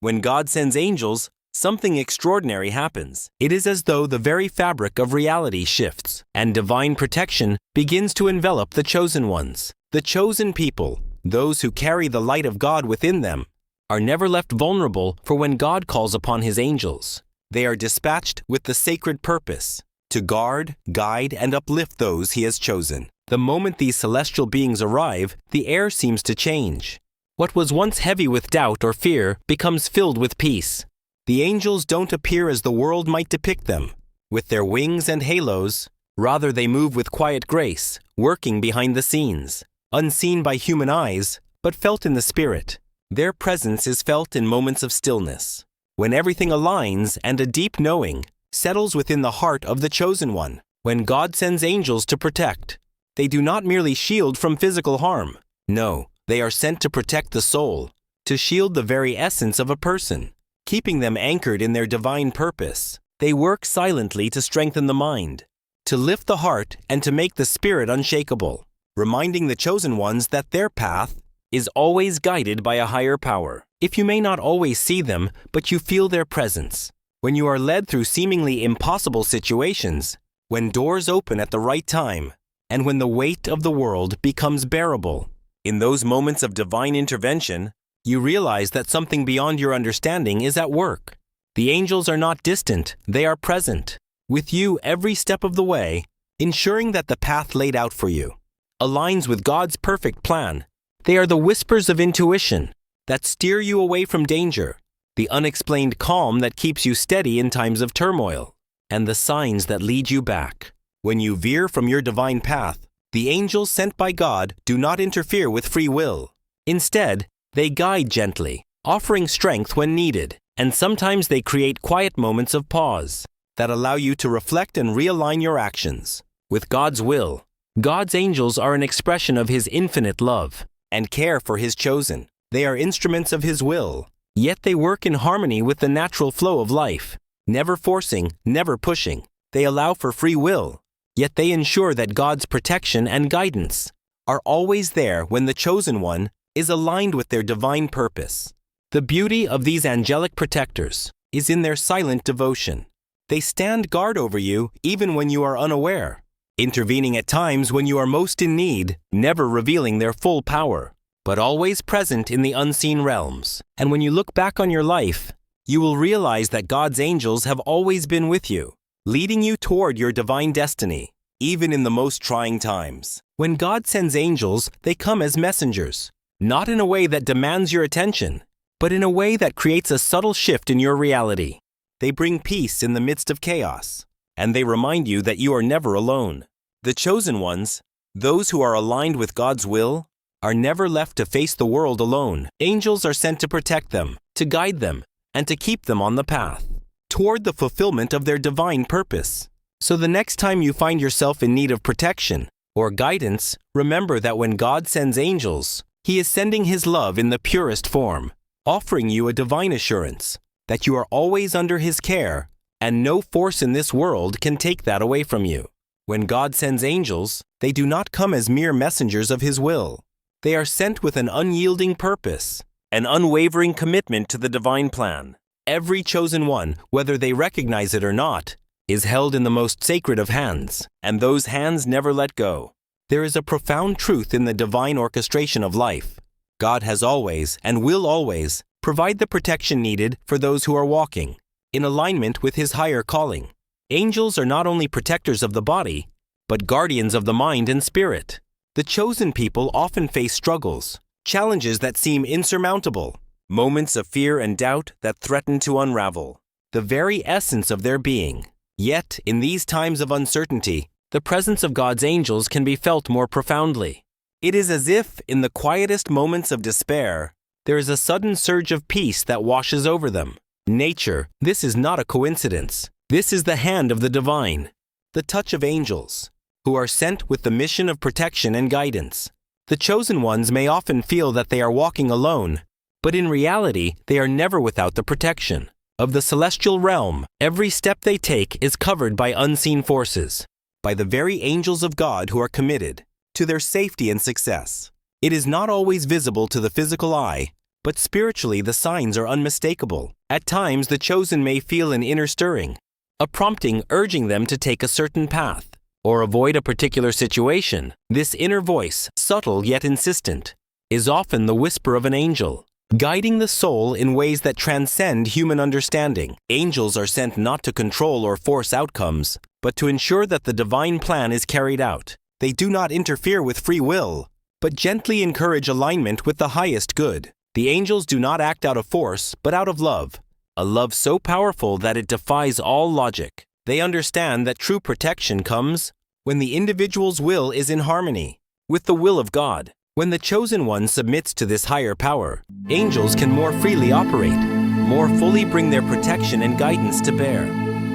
When God sends angels, something extraordinary happens. It is as though the very fabric of reality shifts, and divine protection begins to envelop the chosen ones. The chosen people, those who carry the light of God within them, are never left vulnerable for when God calls upon His angels. They are dispatched with the sacred purpose to guard, guide, and uplift those He has chosen. The moment these celestial beings arrive, the air seems to change. What was once heavy with doubt or fear becomes filled with peace. The angels don't appear as the world might depict them, with their wings and halos. Rather, they move with quiet grace, working behind the scenes, unseen by human eyes, but felt in the spirit. Their presence is felt in moments of stillness, when everything aligns and a deep knowing settles within the heart of the chosen one. When God sends angels to protect, they do not merely shield from physical harm. No, they are sent to protect the soul, to shield the very essence of a person, keeping them anchored in their divine purpose. They work silently to strengthen the mind, to lift the heart, and to make the spirit unshakable, reminding the chosen ones that their path is always guided by a higher power. If you may not always see them, but you feel their presence, when you are led through seemingly impossible situations, when doors open at the right time, and when the weight of the world becomes bearable, in those moments of divine intervention, you realize that something beyond your understanding is at work. The angels are not distant, they are present, with you every step of the way, ensuring that the path laid out for you aligns with God's perfect plan. They are the whispers of intuition that steer you away from danger, the unexplained calm that keeps you steady in times of turmoil, and the signs that lead you back. When you veer from your divine path, the angels sent by God do not interfere with free will. Instead, they guide gently, offering strength when needed, and sometimes they create quiet moments of pause that allow you to reflect and realign your actions with God's will. God's angels are an expression of His infinite love and care for His chosen. They are instruments of His will, yet they work in harmony with the natural flow of life, never forcing, never pushing. They allow for free will, yet they ensure that God's protection and guidance are always there when the chosen one is aligned with their divine purpose. The beauty of these angelic protectors is in their silent devotion. They stand guard over you even when you are unaware, intervening at times when you are most in need, never revealing their full power, but always present in the unseen realms. And when you look back on your life, you will realize that God's angels have always been with you, leading you toward your divine destiny, even in the most trying times. When God sends angels, they come as messengers, not in a way that demands your attention, but in a way that creates a subtle shift in your reality. They bring peace in the midst of chaos, and they remind you that you are never alone. The chosen ones, those who are aligned with God's will, are never left to face the world alone. Angels are sent to protect them, to guide them, and to keep them on the path toward the fulfillment of their divine purpose. So the next time you find yourself in need of protection or guidance, remember that when God sends angels, He is sending His love in the purest form, offering you a divine assurance that you are always under His care, and no force in this world can take that away from you. When God sends angels, they do not come as mere messengers of His will. They are sent with an unyielding purpose, an unwavering commitment to the divine plan. Every chosen one, whether they recognize it or not, is held in the most sacred of hands, and those hands never let go. There is a profound truth in the divine orchestration of life. God has always, and will always, provide the protection needed for those who are walking in alignment with His higher calling. Angels are not only protectors of the body, but guardians of the mind and spirit. The chosen people often face struggles, challenges that seem insurmountable, moments of fear and doubt that threaten to unravel the very essence of their being. Yet, in these times of uncertainty, the presence of God's angels can be felt more profoundly. It is as if, in the quietest moments of despair, there is a sudden surge of peace that washes over them. Nature, this is not a coincidence. This is the hand of the divine, the touch of angels, who are sent with the mission of protection and guidance. The chosen ones may often feel that they are walking alone, but in reality, they are never without the protection of the celestial realm. Every step they take is covered by unseen forces, by the very angels of God who are committed to their safety and success. It is not always visible to the physical eye, but spiritually the signs are unmistakable. At times, the chosen may feel an inner stirring, a prompting urging them to take a certain path or avoid a particular situation. This inner voice, subtle yet insistent, is often the whisper of an angel, guiding the soul in ways that transcend human understanding. Angels are sent not to control or force outcomes, but to ensure that the divine plan is carried out. They do not interfere with free will, but gently encourage alignment with the highest good. The angels do not act out of force, but out of love, a love so powerful that it defies all logic. They understand that true protection comes when the individual's will is in harmony with the will of God. When the chosen one submits to this higher power, angels can more freely operate, more fully bring their protection and guidance to bear.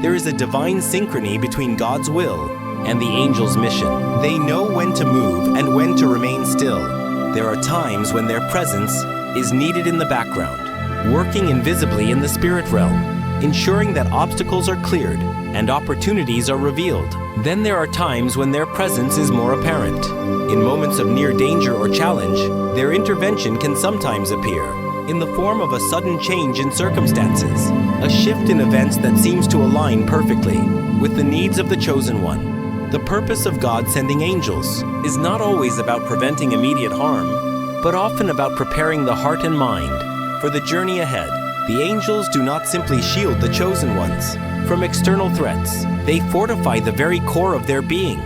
There is a divine synchrony between God's will and the angel's mission. They know when to move and when to remain still. There are times when their presence is needed in the background, working invisibly in the spirit realm, ensuring that obstacles are cleared and opportunities are revealed. Then there are times when their presence is more apparent. In moments of near danger or challenge, their intervention can sometimes appear in the form of a sudden change in circumstances, a shift in events that seems to align perfectly with the needs of the chosen one. The purpose of God sending angels is not always about preventing immediate harm, but often about preparing the heart and mind for the journey ahead. The angels do not simply shield the chosen ones from external threats. They fortify the very core of their being.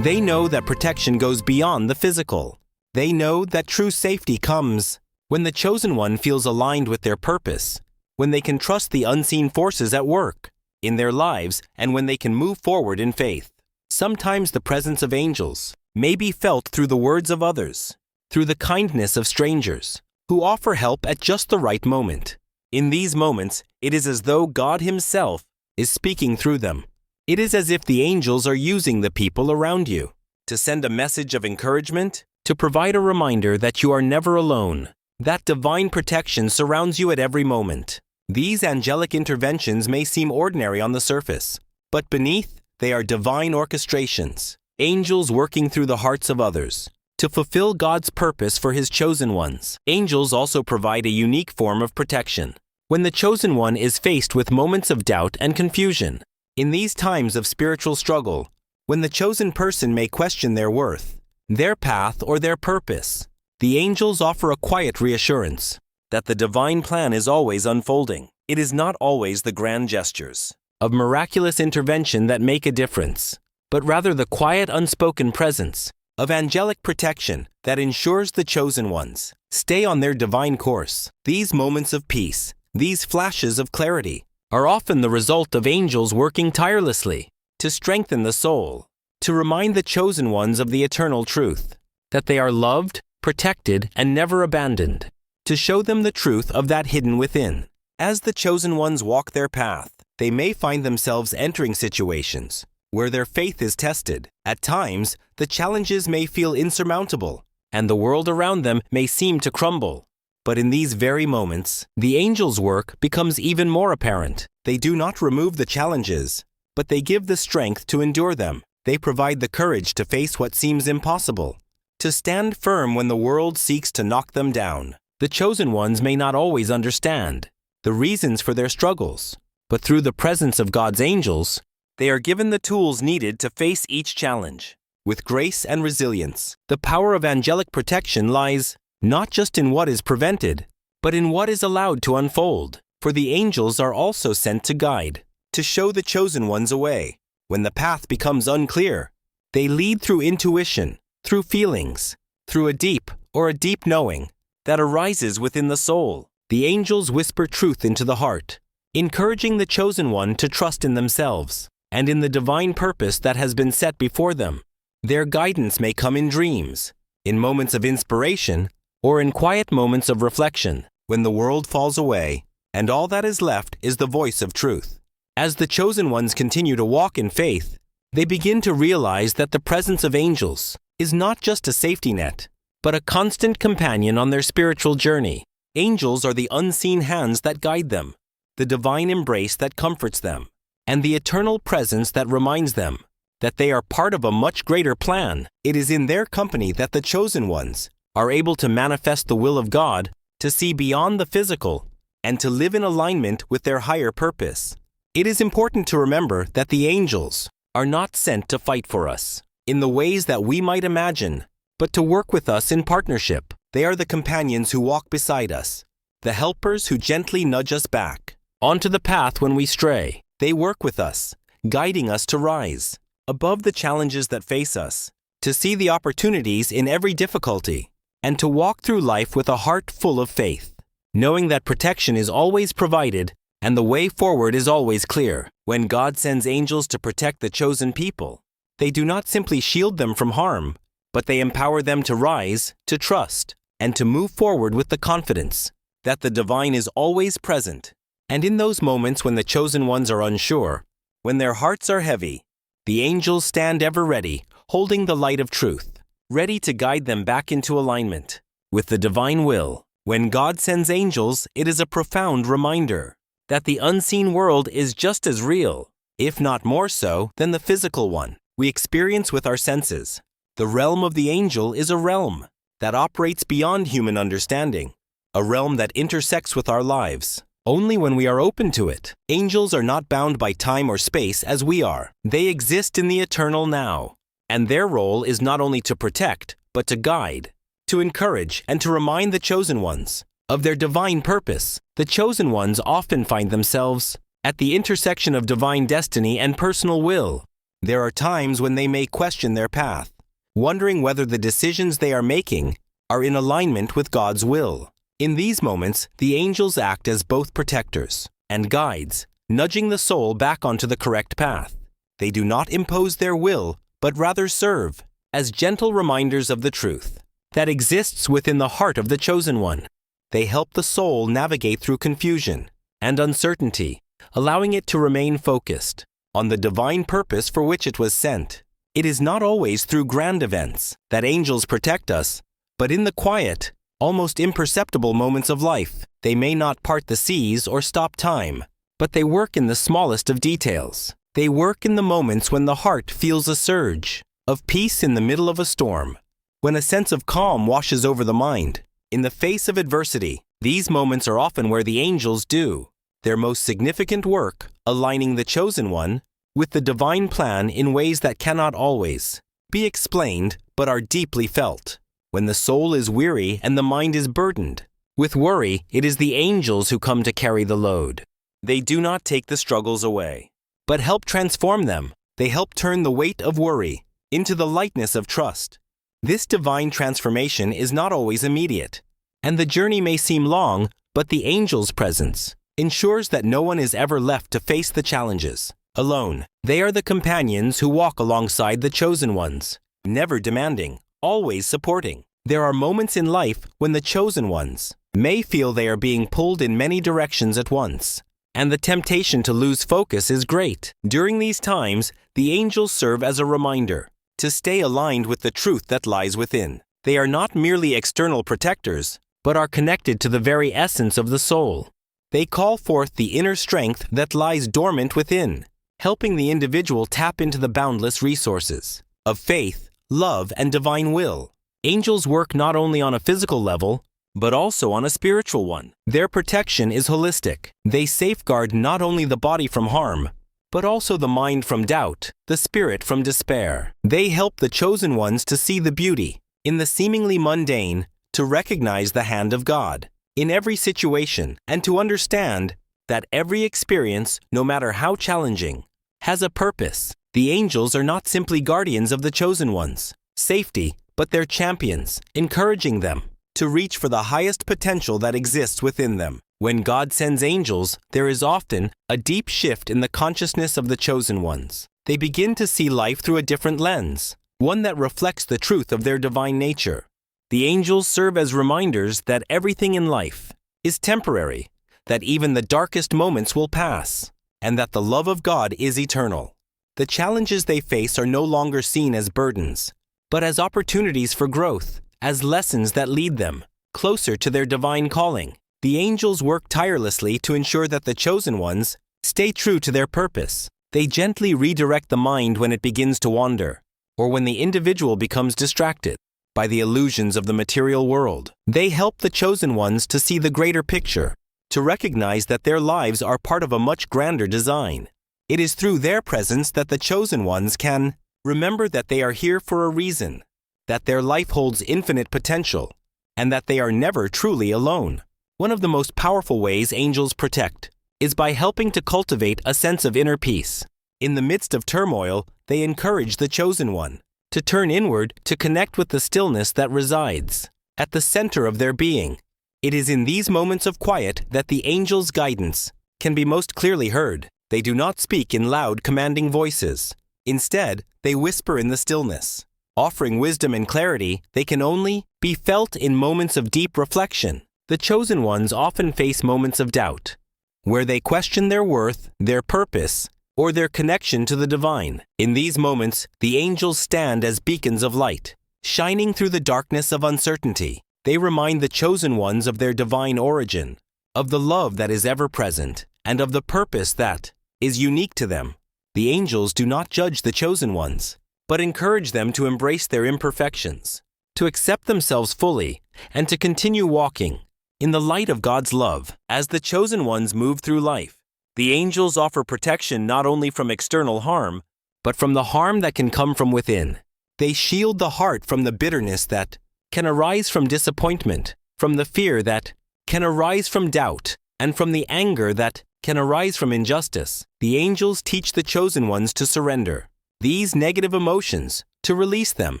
They know that protection goes beyond the physical. They know that true safety comes when the chosen one feels aligned with their purpose, when they can trust the unseen forces at work in their lives, and when they can move forward in faith. Sometimes the presence of angels may be felt through the words of others, through the kindness of strangers who offer help at just the right moment. In these moments, it is as though God Himself is speaking through them. It is as if the angels are using the people around you to send a message of encouragement, to provide a reminder that you are never alone, that divine protection surrounds you at every moment. These angelic interventions may seem ordinary on the surface, but beneath, they are divine orchestrations, angels working through the hearts of others to fulfill God's purpose for His chosen ones. Angels also provide a unique form of protection when the chosen one is faced with moments of doubt and confusion. In these times of spiritual struggle, when the chosen person may question their worth, their path, or their purpose, the angels offer a quiet reassurance that the divine plan is always unfolding. It is not always the grand gestures of miraculous intervention that make a difference, but rather the quiet, unspoken presence of angelic protection that ensures the chosen ones stay on their divine course. These moments of peace, these flashes of clarity, are often the result of angels working tirelessly to strengthen the soul, to remind the chosen ones of the eternal truth, that they are loved, protected, and never abandoned, to show them the truth of that hidden within. As the chosen ones walk their path, they may find themselves entering situations where their faith is tested. At times, the challenges may feel insurmountable, and the world around them may seem to crumble. But in these very moments, the angels' work becomes even more apparent. They do not remove the challenges, but they give the strength to endure them. They provide the courage to face what seems impossible, to stand firm when the world seeks to knock them down. The chosen ones may not always understand the reasons for their struggles, but through the presence of God's angels, they are given the tools needed to face each challenge with grace and resilience. The power of angelic protection lies not just in what is prevented, but in what is allowed to unfold. For the angels are also sent to guide, to show the chosen ones a way. When the path becomes unclear, they lead through intuition, through feelings, through a deep knowing that arises within the soul. The angels whisper truth into the heart, encouraging the chosen one to trust in themselves and in the divine purpose that has been set before them. Their guidance may come in dreams, in moments of inspiration, or in quiet moments of reflection, when the world falls away and all that is left is the voice of truth. As the chosen ones continue to walk in faith, they begin to realize that the presence of angels is not just a safety net, but a constant companion on their spiritual journey. Angels are the unseen hands that guide them, the divine embrace that comforts them, and the eternal presence that reminds them that they are part of a much greater plan. It is in their company that the chosen ones are able to manifest the will of God to see beyond the physical, and to live in alignment with their higher purpose. It is important to remember that the angels are not sent to fight for us in the ways that we might imagine, but to work with us in partnership. They are the companions who walk beside us, the helpers who gently nudge us back onto the path when we stray. They work with us, guiding us to rise above the challenges that face us, to see the opportunities in every difficulty, and to walk through life with a heart full of faith, knowing that protection is always provided and the way forward is always clear. When God sends angels to protect the chosen people, they do not simply shield them from harm, but they empower them to rise, to trust, and to move forward with the confidence that the divine is always present. And in those moments when the chosen ones are unsure, when their hearts are heavy, the angels stand ever ready, holding the light of truth, ready to guide them back into alignment with the divine will. When God sends angels, it is a profound reminder that the unseen world is just as real, if not more so, than the physical one we experience with our senses. The realm of the angel is a realm that operates beyond human understanding, a realm that intersects with our lives only when we are open to it. Angels are not bound by time or space as we are. They exist in the eternal now, and their role is not only to protect, but to guide, to encourage, and to remind the chosen ones of their divine purpose. The chosen ones often find themselves at the intersection of divine destiny and personal will. There are times when they may question their path, wondering whether the decisions they are making are in alignment with God's will. In these moments, the angels act as both protectors and guides, nudging the soul back onto the correct path. They do not impose their will, but rather serve as gentle reminders of the truth that exists within the heart of the chosen one. They help the soul navigate through confusion and uncertainty, allowing it to remain focused on the divine purpose for which it was sent. It is not always through grand events that angels protect us, but in the quiet, almost imperceptible moments of life. They may not part the seas or stop time, but they work in the smallest of details. They work in the moments when the heart feels a surge of peace in the middle of a storm, when a sense of calm washes over the mind. In the face of adversity, these moments are often where the angels do their most significant work, aligning the chosen one with the divine plan in ways that cannot always be explained but are deeply felt. When the soul is weary and the mind is burdened with worry, it is the angels who come to carry the load. They do not take the struggles away, but help transform them. They help turn the weight of worry into the lightness of trust. This divine transformation is not always immediate, and the journey may seem long, but the angel's presence ensures that no one is ever left to face the challenges alone. They are the companions who walk alongside the chosen ones, never demanding, always supporting. There are moments in life when the chosen ones may feel they are being pulled in many directions at once, and the temptation to lose focus is great. During these times, the angels serve as a reminder to stay aligned with the truth that lies within. They are not merely external protectors, but are connected to the very essence of the soul. They call forth the inner strength that lies dormant within, helping the individual tap into the boundless resources of faith, love, and divine will. Angels work not only on a physical level, but also on a spiritual one. Their protection is holistic. They safeguard not only the body from harm, but also the mind from doubt, the spirit from despair. They help the chosen ones to see the beauty in the seemingly mundane, to recognize the hand of God in every situation, and to understand that every experience, no matter how challenging, has a purpose. The angels are not simply guardians of the chosen ones' safety, but their champions, encouraging them to reach for the highest potential that exists within them. When God sends angels, there is often a deep shift in the consciousness of the chosen ones. They begin to see life through a different lens, one that reflects the truth of their divine nature. The angels serve as reminders that everything in life is temporary, that even the darkest moments will pass, and that the love of God is eternal. The challenges they face are no longer seen as burdens, but as opportunities for growth, as lessons that lead them closer to their divine calling. The angels work tirelessly to ensure that the chosen ones stay true to their purpose. They gently redirect the mind when it begins to wander, or when the individual becomes distracted. by the illusions of the material world. They help the chosen ones to see the greater picture, to recognize that their lives are part of a much grander design. It is through their presence that the chosen ones can remember that they are here for a reason, that their life holds infinite potential, and that they are never truly alone. One of the most powerful ways angels protect is by helping to cultivate a sense of inner peace. In the midst of turmoil, they encourage the chosen one to turn inward to connect with the stillness that resides at the center of their being. It is in these moments of quiet that the angels' guidance can be most clearly heard. They do not speak in loud, commanding voices. Instead, they whisper in the stillness, offering wisdom and clarity they can only be felt in moments of deep reflection. The chosen ones often face moments of doubt, where they question their worth, their purpose, or their connection to the divine. In these moments, the angels stand as beacons of light, shining through the darkness of uncertainty. They remind the chosen ones of their divine origin, of the love that is ever present, and of the purpose that is unique to them. The angels do not judge the chosen ones, but encourage them to embrace their imperfections, to accept themselves fully, and to continue walking in the light of God's love. As the chosen ones move through life, the angels offer protection not only from external harm, but from the harm that can come from within. They shield the heart from the bitterness that can arise from disappointment, from the fear that can arise from doubt, and from the anger that can arise from injustice. The angels teach the chosen ones to surrender these negative emotions, to release them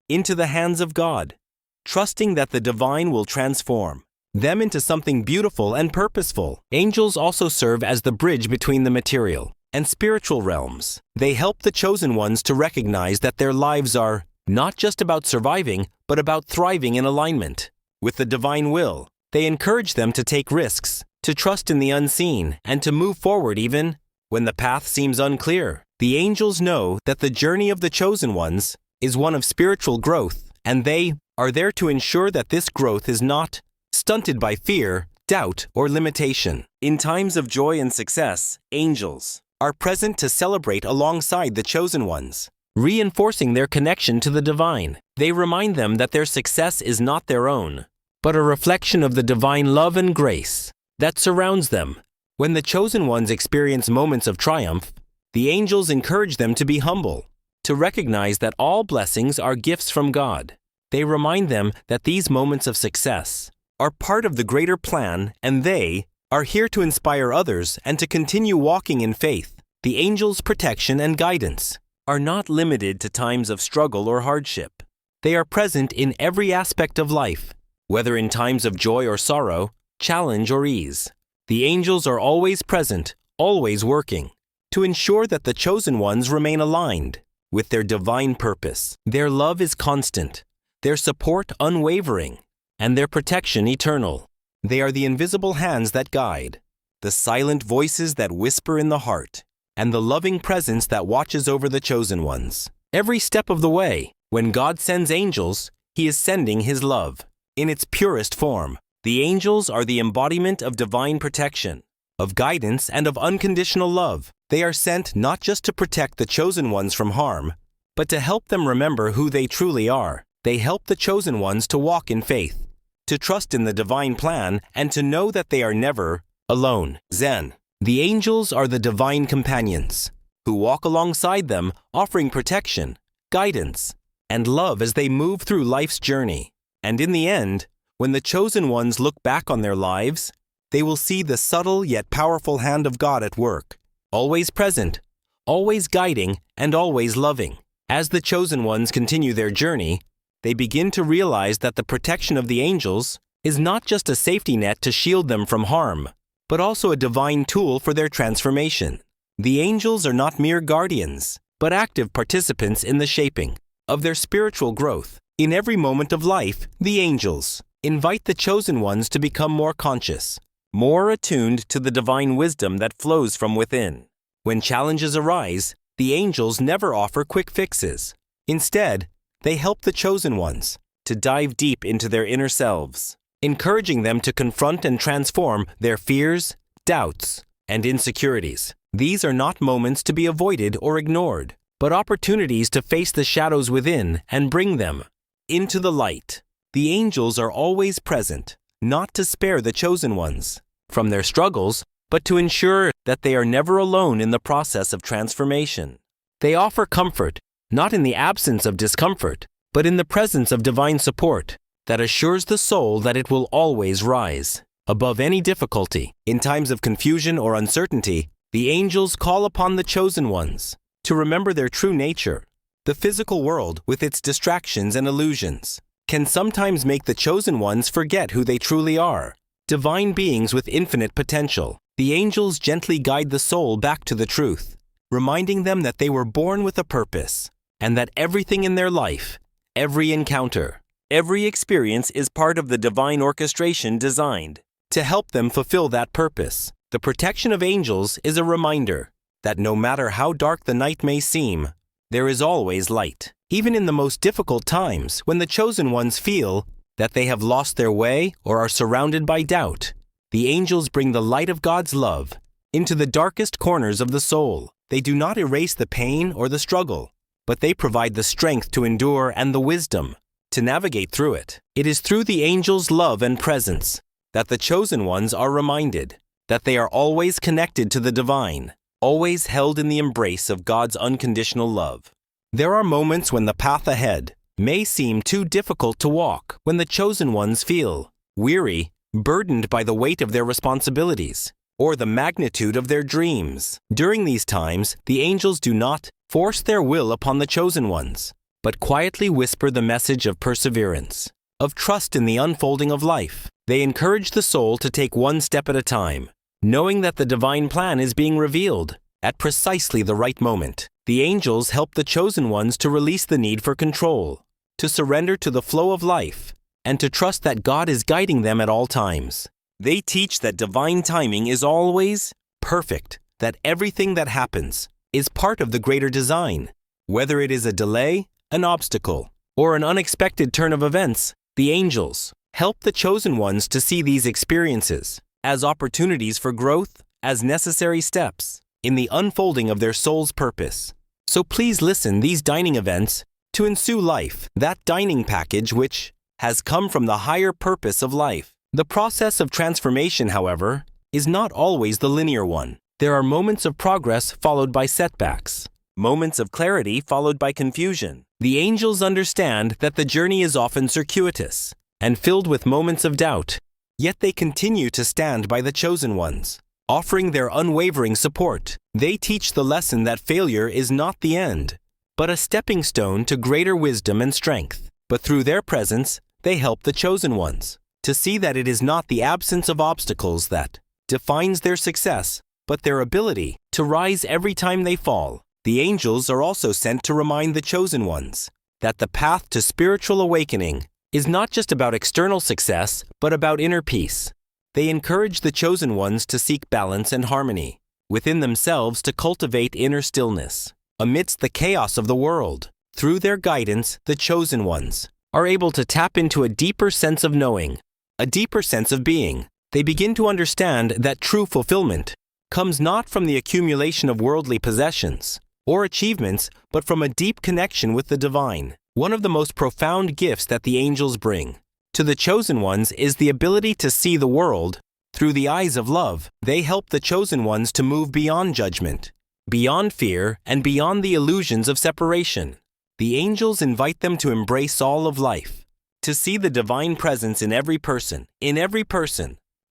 into the hands of God, trusting that the divine will transform them into something beautiful and purposeful. Angels also serve as the bridge between the material and spiritual realms. They help the chosen ones to recognize that their lives are not just about surviving, but about thriving in alignment with the divine will. They encourage them to take risks, to trust in the unseen, and to move forward even when the path seems unclear. The angels know that the journey of the chosen ones is one of spiritual growth, and they are there to ensure that this growth is not stunted by fear, doubt, or limitation. In times of joy and success, angels are present to celebrate alongside the chosen ones, reinforcing their connection to the divine. They remind them that their success is not their own, but a reflection of the divine love and grace that surrounds them. When the chosen ones experience moments of triumph, the angels encourage them to be humble, to recognize that all blessings are gifts from God. They remind them that these moments of success are part of the greater plan, and they are here to inspire others and to continue walking in faith. The angels' protection and guidance are not limited to times of struggle or hardship. They are present in every aspect of life, whether in times of joy or sorrow, challenge or ease. The angels are always present, always working, to ensure that the chosen ones remain aligned with their divine purpose. Their love is constant, their support unwavering, and their protection eternal. They are the invisible hands that guide, the silent voices that whisper in the heart, and the loving presence that watches over the chosen ones. Every step of the way, when God sends angels, He is sending His love in its purest form. The angels are the embodiment of divine protection, of guidance, and of unconditional love. They are sent not just to protect the chosen ones from harm, but to help them remember who they truly are. They help the chosen ones to walk in faith, to trust in the divine plan, and to know that they are never alone. Zen. The angels are the divine companions who walk alongside them, offering protection, guidance, and love as they move through life's journey. And in the end, when the chosen ones look back on their lives, they will see the subtle yet powerful hand of God at work, always present, always guiding, and always loving. As the chosen ones continue their journey, they begin to realize that the protection of the angels is not just a safety net to shield them from harm, but also a divine tool for their transformation. The angels are not mere guardians, but active participants in the shaping of their spiritual growth. In every moment of life, the angels invite the chosen ones to become more conscious, more attuned to the divine wisdom that flows from within. When challenges arise, the angels never offer quick fixes. Instead, they help the chosen ones to dive deep into their inner selves, encouraging them to confront and transform their fears, doubts, and insecurities. These are not moments to be avoided or ignored, but opportunities to face the shadows within and bring them into the light. The angels are always present, not to spare the chosen ones from their struggles, but to ensure that they are never alone in the process of transformation. They offer comfort, not in the absence of discomfort, but in the presence of divine support that assures the soul that it will always rise above any difficulty. In times of confusion or uncertainty, the angels call upon the chosen ones to remember their true nature. The physical world, with its distractions and illusions, can sometimes make the chosen ones forget who they truly are. Divine beings with infinite potential, the angels gently guide the soul back to the truth, reminding them that they were born with a purpose, and that everything in their life, every encounter, every experience is part of the divine orchestration designed to help them fulfill that purpose. The protection of angels is a reminder that no matter how dark the night may seem, there is always light. Even in the most difficult times, when the chosen ones feel that they have lost their way or are surrounded by doubt, the angels bring the light of God's love into the darkest corners of the soul. They do not erase the pain or the struggle, but they provide the strength to endure and the wisdom to navigate through it. It is through the angels' love and presence that the chosen ones are reminded that they are always connected to the divine, always held in the embrace of God's unconditional love. There are moments when the path ahead may seem too difficult to walk, when the chosen ones feel weary, burdened by the weight of their responsibilities, or the magnitude of their dreams. During these times, the angels do not force their will upon the chosen ones, but quietly whisper the message of perseverance, of trust in the unfolding of life. They encourage the soul to take one step at a time, knowing that the divine plan is being revealed at precisely the right moment. The angels help the chosen ones to release the need for control, to surrender to the flow of life, and to trust that God is guiding them at all times. They teach that divine timing is always perfect, that everything that happens is part of the greater design. Whether it is a delay, an obstacle, or an unexpected turn of events, the angels help the chosen ones to see these experiences as opportunities for growth, as necessary steps in the unfolding of their soul's purpose. So please listen these dining events to ensue life, that dining package which has come from the higher purpose of life. The process of transformation, however, is not always the linear one. There are moments of progress followed by setbacks, moments of clarity followed by confusion. The angels understand that the journey is often circuitous and filled with moments of doubt, yet they continue to stand by the chosen ones, offering their unwavering support. They teach the lesson that failure is not the end, but a stepping stone to greater wisdom and strength. But through their presence, they help the chosen ones to see that it is not the absence of obstacles that defines their success, but their ability to rise every time they fall. The angels are also sent to remind the chosen ones that the path to spiritual awakening is not just about external success, but about inner peace. They encourage the chosen ones to seek balance and harmony within themselves, to cultivate inner stillness amidst the chaos of the world. Through their guidance, the chosen ones are able to tap into a deeper sense of knowing, a deeper sense of being. They begin to understand that true fulfillment comes not from the accumulation of worldly possessions or achievements, but from a deep connection with the divine. One of the most profound gifts that the angels bring to the chosen ones is the ability to see the world through the eyes of love. They help the chosen ones to move beyond judgment, beyond fear, and beyond the illusions of separation. The angels invite them to embrace all of life, to see the divine presence in every person,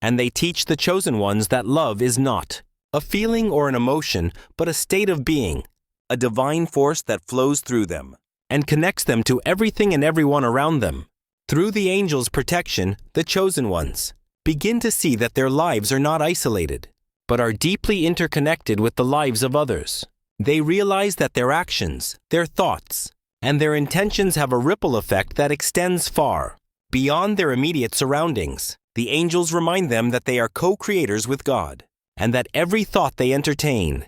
and they teach the chosen ones that love is not a feeling or an emotion, but a state of being, a divine force that flows through them and connects them to everything and everyone around them. Through the angels' protection, the chosen ones begin to see that their lives are not isolated, but are deeply interconnected with the lives of others. They realize that their actions, their thoughts, and their intentions have a ripple effect that extends far beyond their immediate surroundings. The angels remind them that they are co-creators with God, and that every thought they entertain,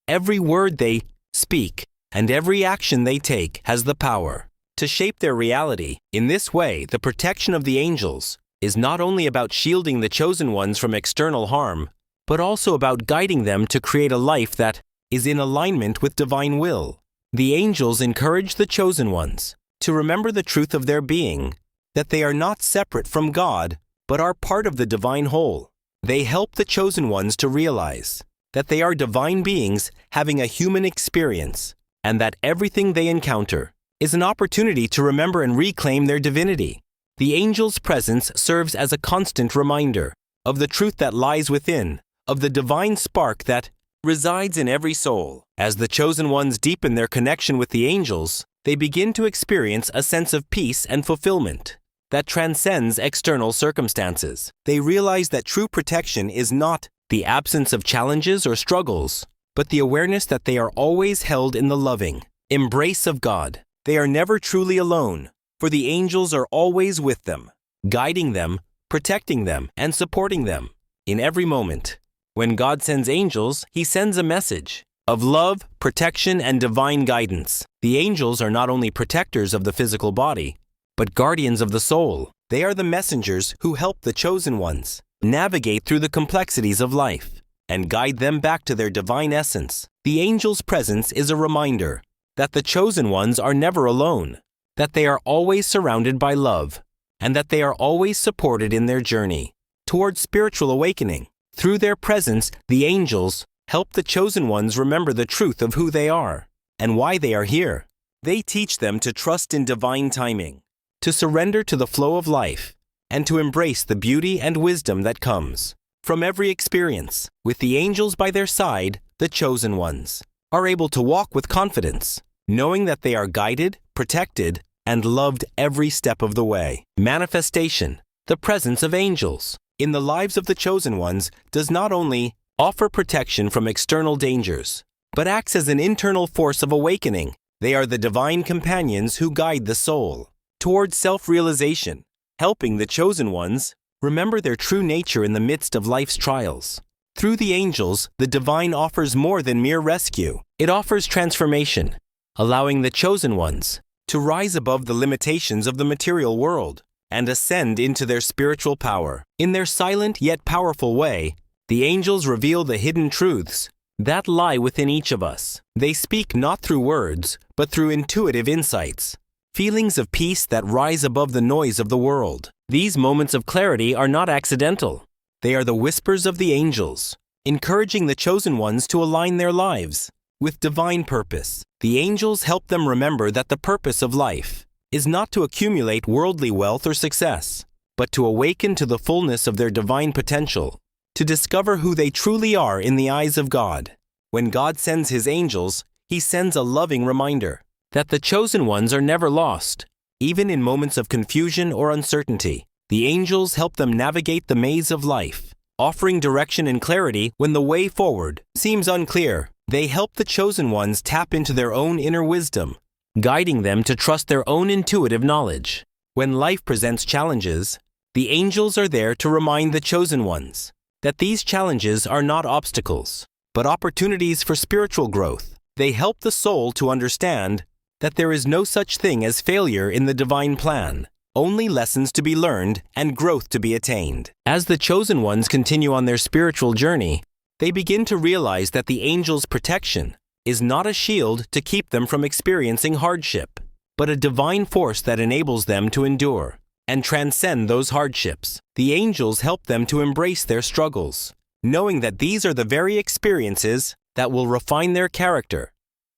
every word they speak, and every action they take has the power to shape their reality. In this way, the protection of the angels is not only about shielding the chosen ones from external harm, but also about guiding them to create a life that is in alignment with divine will. The angels encourage the chosen ones to remember the truth of their being, that they are not separate from God, but are part of the divine whole. They help the chosen ones to realize that they are divine beings having a human experience, and that everything they encounter is an opportunity to remember and reclaim their divinity. The angel's presence serves as a constant reminder of the truth that lies within, of the divine spark that resides in every soul. As the chosen ones deepen their connection with the angels, they begin to experience a sense of peace and fulfillment that transcends external circumstances. They realize that true protection is not the absence of challenges or struggles, but the awareness that they are always held in the loving embrace of God. They are never truly alone, for the angels are always with them, guiding them, protecting them, and supporting them in every moment. When God sends angels, He sends a message of love, protection, and divine guidance. The angels are not only protectors of the physical body, but guardians of the soul. They are the messengers who help the chosen ones navigate through the complexities of life and guide them back to their divine essence. The angel's presence is a reminder that the chosen ones are never alone, that they are always surrounded by love, and that they are always supported in their journey towards spiritual awakening. Through their presence, the angels help the chosen ones remember the truth of who they are and why they are here. They teach them to trust in divine timing, to surrender to the flow of life, and to embrace the beauty and wisdom that comes from every experience. With the angels by their side, the chosen ones are able to walk with confidence, knowing that they are guided, protected, and loved every step of the way. Manifestation. The presence of angels in the lives of the chosen ones does not only offer protection from external dangers, but acts as an internal force of awakening. They are the divine companions who guide the soul towards self-realization, helping the chosen ones remember their true nature in the midst of life's trials. Through the angels, the divine offers more than mere rescue. It offers transformation, allowing the chosen ones to rise above the limitations of the material world and ascend into their spiritual power. In their silent yet powerful way, the angels reveal the hidden truths that lie within each of us. They speak not through words, but through intuitive insights, feelings of peace that rise above the noise of the world. These moments of clarity are not accidental. They are the whispers of the angels, encouraging the chosen ones to align their lives with divine purpose. The angels help them remember that the purpose of life is not to accumulate worldly wealth or success, but to awaken to the fullness of their divine potential, to discover who they truly are in the eyes of God. When God sends His angels, He sends a loving reminder that the chosen ones are never lost. Even in moments of confusion or uncertainty, the angels help them navigate the maze of life, offering direction and clarity when the way forward seems unclear. They help the chosen ones tap into their own inner wisdom, guiding them to trust their own intuitive knowledge. When life presents challenges, the angels are there to remind the chosen ones that these challenges are not obstacles, but opportunities for spiritual growth. They help the soul to understand that there is no such thing as failure in the divine plan, only lessons to be learned and growth to be attained. As the chosen ones continue on their spiritual journey, they begin to realize that the angels' protection is not a shield to keep them from experiencing hardship, but a divine force that enables them to endure and transcend those hardships. The angels help them to embrace their struggles, knowing that these are the very experiences that will refine their character,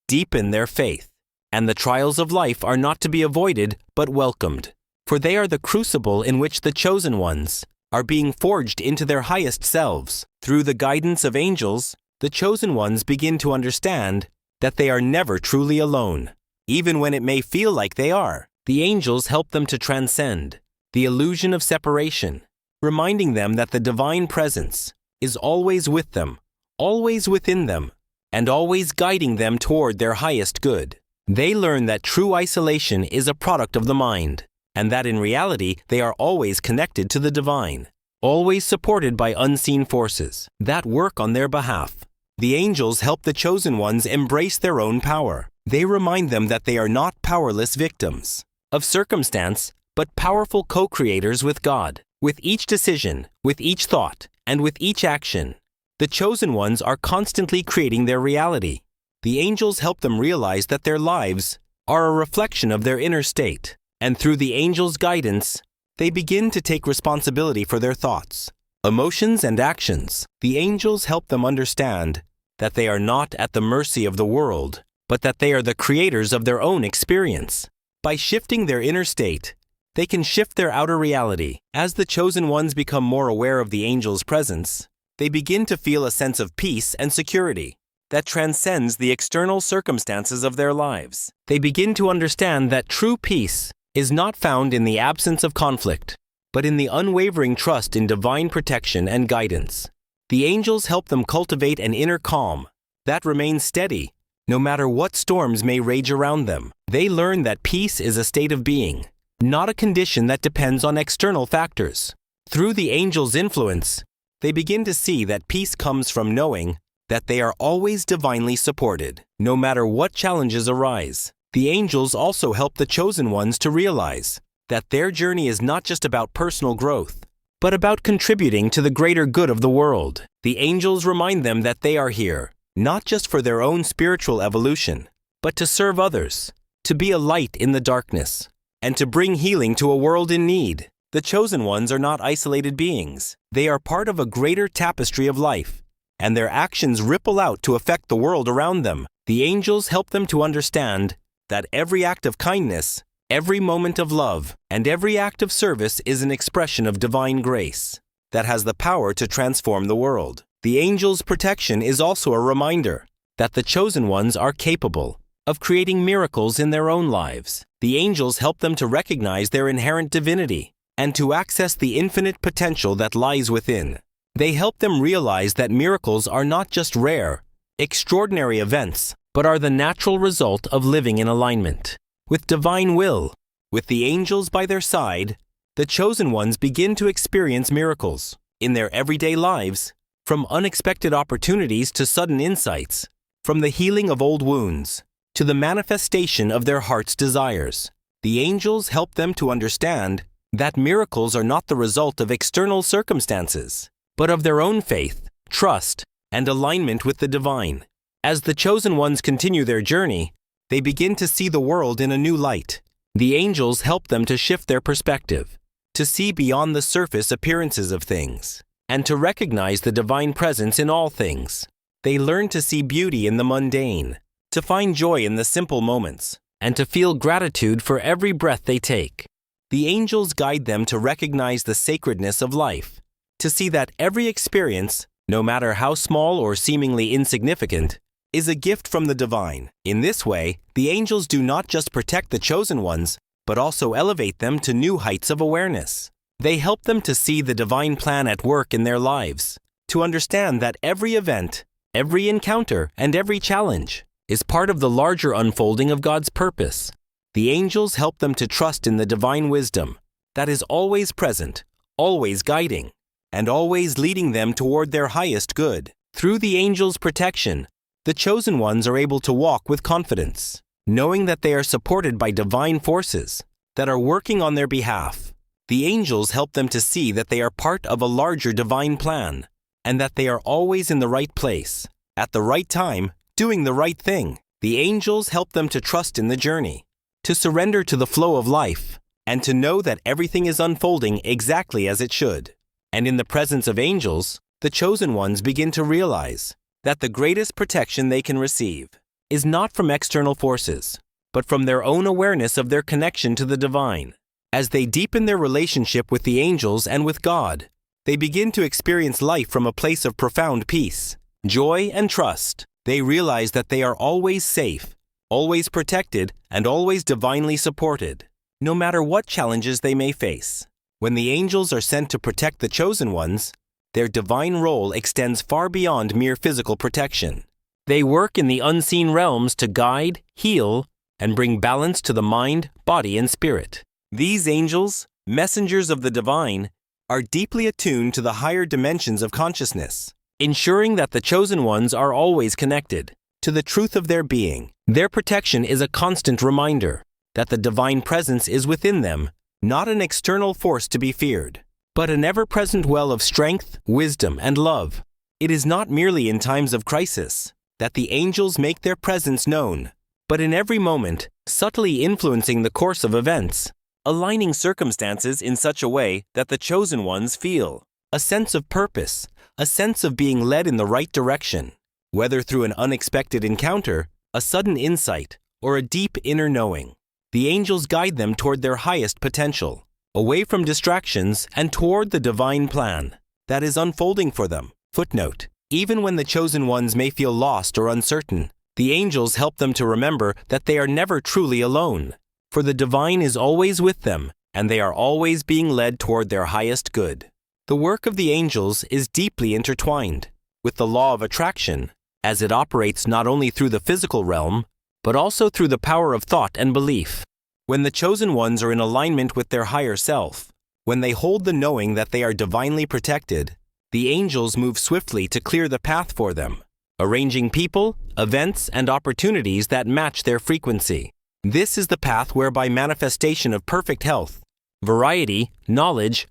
deepen their faith, and the trials of life are not to be avoided but welcomed, for they are the crucible in which the chosen ones are being forged into their highest selves. Through the guidance of angels, the chosen ones begin to understand that they are never truly alone. Even when it may feel like they are, the angels help them to transcend the illusion of separation, reminding them that the divine presence is always with them, always within them, and always guiding them toward their highest good. They learn that true isolation is a product of the mind, and that in reality they are always connected to the divine, always supported by unseen forces that work on their behalf. The angels help the chosen ones embrace their own power. They remind them that they are not powerless victims of circumstance, but powerful co-creators with God. With each decision, with each thought, and with each action, the chosen ones are constantly creating their reality. The angels help them realize that their lives are a reflection of their inner state, and through the angels' guidance, they begin to take responsibility for their thoughts, emotions, and actions. The angels help them understand that they are not at the mercy of the world, but that they are the creators of their own experience. By shifting their inner state, they can shift their outer reality. As the chosen ones become more aware of the angels' presence, they begin to feel a sense of peace and security that transcends the external circumstances of their lives. They begin to understand that true peace is not found in the absence of conflict, but in the unwavering trust in divine protection and guidance. The angels help them cultivate an inner calm that remains steady no matter what storms may rage around them. They learn that peace is a state of being, not a condition that depends on external factors. Through the angels' influence, they begin to see that peace comes from knowing that they are always divinely supported, no matter what challenges arise. The angels also help the chosen ones to realize that their journey is not just about personal growth, but about contributing to the greater good of the world. The angels remind them that they are here, not just for their own spiritual evolution, but to serve others, to be a light in the darkness, and to bring healing to a world in need. The chosen ones are not isolated beings. They are part of a greater tapestry of life, and their actions ripple out to affect the world around them. The angels help them to understand that every act of kindness, every moment of love, and every act of service is an expression of divine grace that has the power to transform the world. The angels' protection is also a reminder that the chosen ones are capable of creating miracles in their own lives. The angels help them to recognize their inherent divinity and to access the infinite potential that lies within. They help them realize that miracles are not just rare, extraordinary events, but are the natural result of living in alignment with divine will. With the angels by their side, the chosen ones begin to experience miracles in their everyday lives, from unexpected opportunities to sudden insights, from the healing of old wounds to the manifestation of their heart's desires. The angels help them to understand that miracles are not the result of external circumstances, but of their own faith, trust, and alignment with the divine. As the chosen ones continue their journey, they begin to see the world in a new light. The angels help them to shift their perspective, to see beyond the surface appearances of things, and to recognize the divine presence in all things. They learn to see beauty in the mundane, to find joy in the simple moments, and to feel gratitude for every breath they take. The angels guide them to recognize the sacredness of life, to see that every experience, no matter how small or seemingly insignificant, is a gift from the divine. In this way, the angels do not just protect the chosen ones, but also elevate them to new heights of awareness. They help them to see the divine plan at work in their lives, to understand that every event, every encounter, and every challenge is part of the larger unfolding of God's purpose. The angels help them to trust in the divine wisdom that is always present, always guiding, and always leading them toward their highest good. Through the angels' protection, the chosen ones are able to walk with confidence, knowing that they are supported by divine forces that are working on their behalf. The angels help them to see that they are part of a larger divine plan, and that they are always in the right place, at the right time, doing the right thing. The angels help them to trust in the journey, to surrender to the flow of life, and to know that everything is unfolding exactly as it should. And in the presence of angels, the chosen ones begin to realize that the greatest protection they can receive is not from external forces, but from their own awareness of their connection to the divine. As they deepen their relationship with the angels and with God, they begin to experience life from a place of profound peace, joy, and trust. They realize that they are always safe, always protected, and always divinely supported, no matter what challenges they may face. When the angels are sent to protect the chosen ones, their divine role extends far beyond mere physical protection. They work in the unseen realms to guide, heal, and bring balance to the mind, body, and spirit. These angels, messengers of the divine, are deeply attuned to the higher dimensions of consciousness, ensuring that the chosen ones are always connected to the truth of their being. Their protection is a constant reminder that the divine presence is within them, not an external force to be feared, but an ever-present well of strength, wisdom, and love. It is not merely in times of crisis that the angels make their presence known, but in every moment, subtly influencing the course of events, aligning circumstances in such a way that the chosen ones feel a sense of purpose, a sense of being led in the right direction, whether through an unexpected encounter, a sudden insight, or a deep inner knowing. The angels guide them toward their highest potential, away from distractions and toward the divine plan that is unfolding for them. Footnote: even when the chosen ones may feel lost or uncertain, the angels help them to remember that they are never truly alone, for the divine is always with them, and they are always being led toward their highest good. The work of the angels is deeply intertwined with the law of attraction, as it operates not only through the physical realm, but also through the power of thought and belief. When the chosen ones are in alignment with their higher self, when they hold the knowing that they are divinely protected, the angels move swiftly to clear the path for them, arranging people, events, and opportunities that match their frequency. This is the path whereby manifestation of perfect health, variety, knowledge,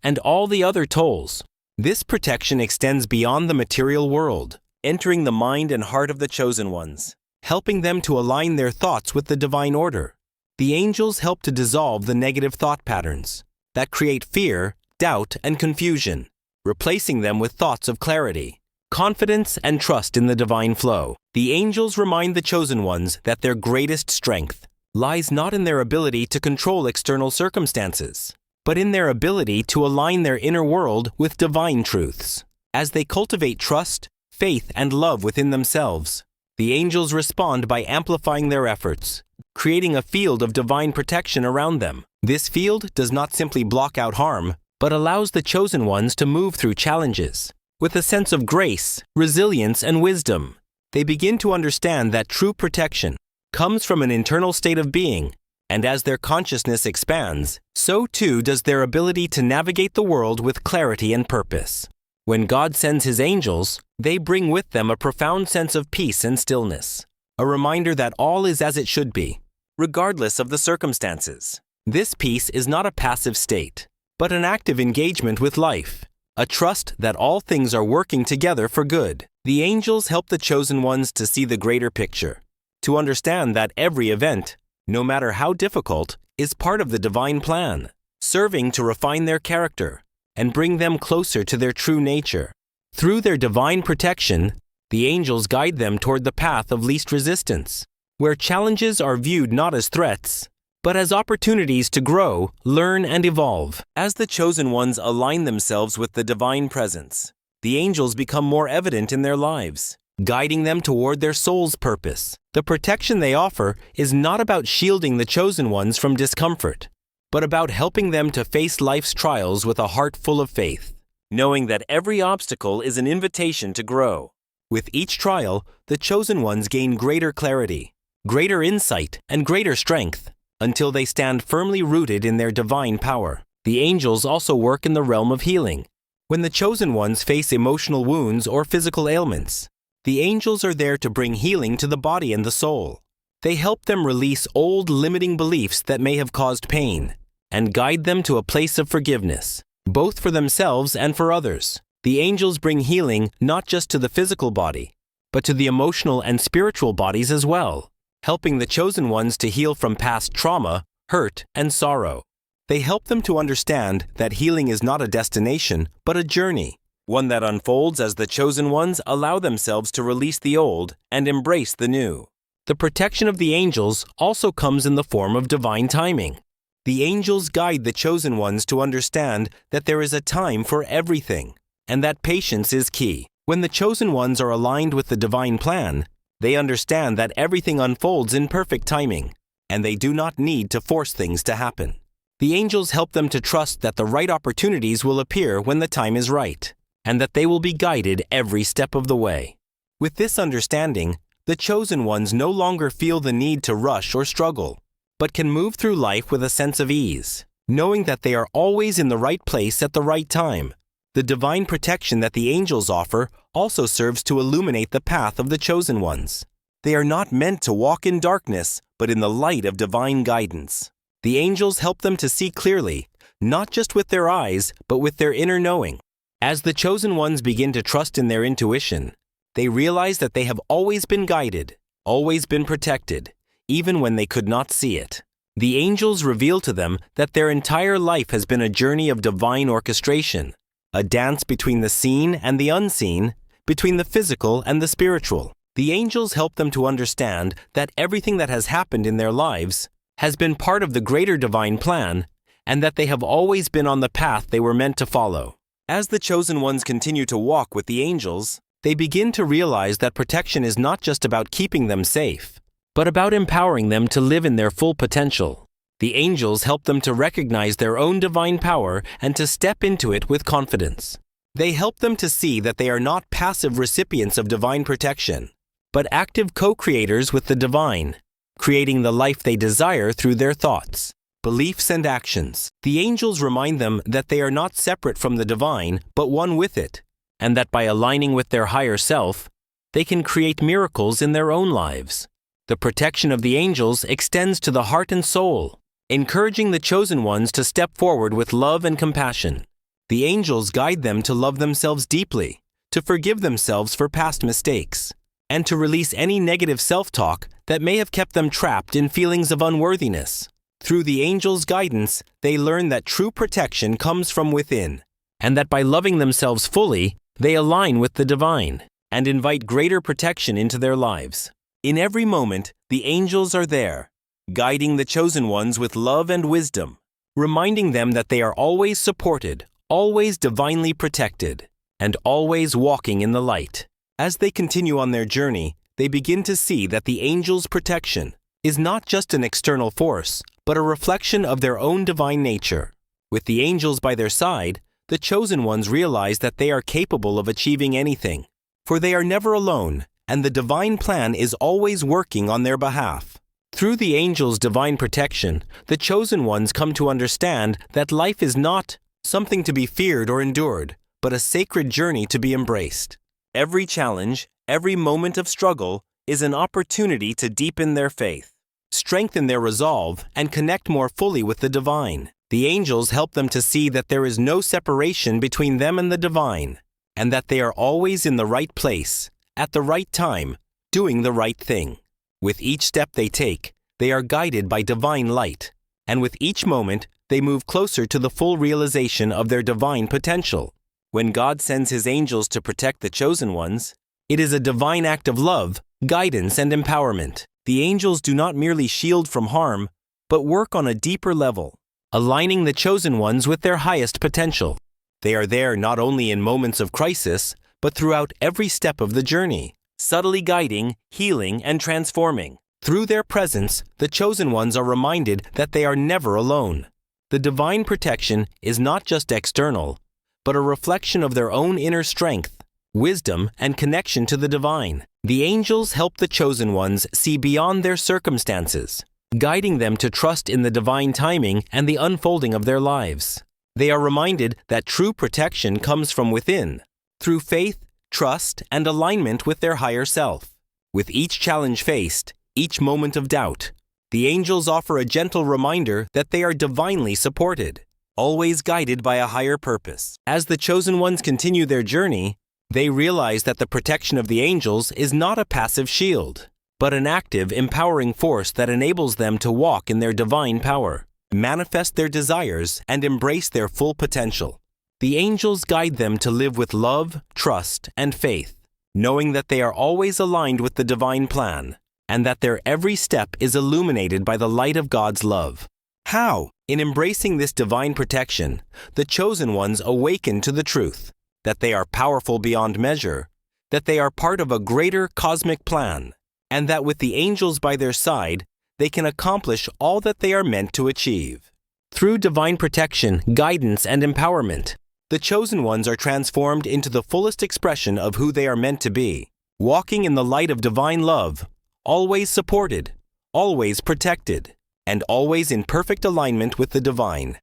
and all the other tolls. This protection extends beyond the material world, entering the mind and heart of the chosen ones, helping them to align their thoughts with the divine order. The angels help to dissolve the negative thought patterns that create fear, doubt, and confusion, replacing them with thoughts of clarity, confidence, and trust in the divine flow. The angels remind the chosen ones that their greatest strength lies not in their ability to control external circumstances, but in their ability to align their inner world with divine truths. As they cultivate trust, faith, and love within themselves, the angels respond by amplifying their efforts, creating a field of divine protection around them. This field does not simply block out harm, but allows the chosen ones to move through challenges with a sense of grace, resilience, and wisdom. They begin to understand that true protection comes from an internal state of being, and as their consciousness expands, so too does their ability to navigate the world with clarity and purpose. When God sends His angels, they bring with them a profound sense of peace and stillness, a reminder that all is as it should be, regardless of the circumstances. This peace is not a passive state, but an active engagement with life, a trust that all things are working together for good. The angels help the chosen ones to see the greater picture, to understand that every event, no matter how difficult, is part of the divine plan, serving to refine their character and bring them closer to their true nature. Through their divine protection, the angels guide them toward the path of least resistance, where challenges are viewed not as threats, but as opportunities to grow, learn, and evolve. As the chosen ones align themselves with the divine presence, the angels become more evident in their lives, guiding them toward their soul's purpose. The protection they offer is not about shielding the chosen ones from discomfort, but about helping them to face life's trials with a heart full of faith, knowing that every obstacle is an invitation to grow. With each trial, the chosen ones gain greater clarity, greater insight, and greater strength, until they stand firmly rooted in their divine power. The angels also work in the realm of healing. When the chosen ones face emotional wounds or physical ailments, the angels are there to bring healing to the body and the soul. They help them release old limiting beliefs that may have caused pain, and guide them to a place of forgiveness, both for themselves and for others. The angels bring healing not just to the physical body, but to the emotional and spiritual bodies as well, helping the chosen ones to heal from past trauma, hurt, and sorrow. They help them to understand that healing is not a destination, but a journey, one that unfolds as the chosen ones allow themselves to release the old and embrace the new. The protection of the angels also comes in the form of divine timing. The angels guide the chosen ones to understand that there is a time for everything, and that patience is key. When the chosen ones are aligned with the divine plan, they understand that everything unfolds in perfect timing, and they do not need to force things to happen. The angels help them to trust that the right opportunities will appear when the time is right, and that they will be guided every step of the way. With this understanding, the chosen ones no longer feel the need to rush or struggle, but can move through life with a sense of ease, knowing that they are always in the right place at the right time. The divine protection that the angels offer also serves to illuminate the path of the chosen ones. They are not meant to walk in darkness, but in the light of divine guidance. The angels help them to see clearly, not just with their eyes, but with their inner knowing. As the chosen ones begin to trust in their intuition, they realize that they have always been guided, always been protected, even when they could not see it. The angels reveal to them that their entire life has been a journey of divine orchestration, a dance between the seen and the unseen, between the physical and the spiritual. The angels help them to understand that everything that has happened in their lives has been part of the greater divine plan, and that they have always been on the path they were meant to follow. As the chosen ones continue to walk with the angels, they begin to realize that protection is not just about keeping them safe, but about empowering them to live in their full potential. The angels help them to recognize their own divine power and to step into it with confidence. They help them to see that they are not passive recipients of divine protection, but active co-creators with the divine, creating the life they desire through their thoughts, beliefs, and actions. The angels remind them that they are not separate from the divine, but one with it, and that by aligning with their higher self, they can create miracles in their own lives. The protection of the angels extends to the heart and soul, encouraging the chosen ones to step forward with love and compassion. The angels guide them to love themselves deeply, to forgive themselves for past mistakes, and to release any negative self-talk that may have kept them trapped in feelings of unworthiness. Through the angels' guidance, they learn that true protection comes from within, and that by loving themselves fully, they align with the divine and invite greater protection into their lives. In every moment, the angels are there, guiding the chosen ones with love and wisdom, reminding them that they are always supported, always divinely protected, and always walking in the light. As they continue on their journey, they begin to see that the angels' protection is not just an external force, but a reflection of their own divine nature. With the angels by their side, the chosen ones realize that they are capable of achieving anything, for they are never alone, and the divine plan is always working on their behalf. Through the angels' divine protection, the chosen ones come to understand that life is not something to be feared or endured, but a sacred journey to be embraced. Every challenge, every moment of struggle is an opportunity to deepen their faith, strengthen their resolve, and connect more fully with the divine. The angels help them to see that there is no separation between them and the divine, and that they are always in the right place, at the right time, doing the right thing. With each step they take, they are guided by divine light, and with each moment, they move closer to the full realization of their divine potential. When God sends His angels to protect the chosen ones, it is a divine act of love, guidance, and empowerment. The angels do not merely shield from harm, but work on a deeper level, aligning the chosen ones with their highest potential. They are there not only in moments of crisis, but throughout every step of the journey, subtly guiding, healing, and transforming. Through their presence, the chosen ones are reminded that they are never alone. The divine protection is not just external, but a reflection of their own inner strength, wisdom, and connection to the divine. The angels help the chosen ones see beyond their circumstances, guiding them to trust in the divine timing and the unfolding of their lives. They are reminded that true protection comes from within, through faith, trust, and alignment with their higher self. With each challenge faced, each moment of doubt, the angels offer a gentle reminder that they are divinely supported, always guided by a higher purpose. As the chosen ones continue their journey, they realize that the protection of the angels is not a passive shield, but an active, empowering force that enables them to walk in their divine power, manifest their desires, and embrace their full potential. The angels guide them to live with love, trust, and faith, knowing that they are always aligned with the divine plan, and that their every step is illuminated by the light of God's love. How? In embracing this divine protection, the chosen ones awaken to the truth that they are powerful beyond measure, that they are part of a greater cosmic plan, and that with the angels by their side, they can accomplish all that they are meant to achieve. Through divine protection, guidance, and empowerment, the chosen ones are transformed into the fullest expression of who they are meant to be, walking in the light of divine love, always supported, always protected, and always in perfect alignment with the divine.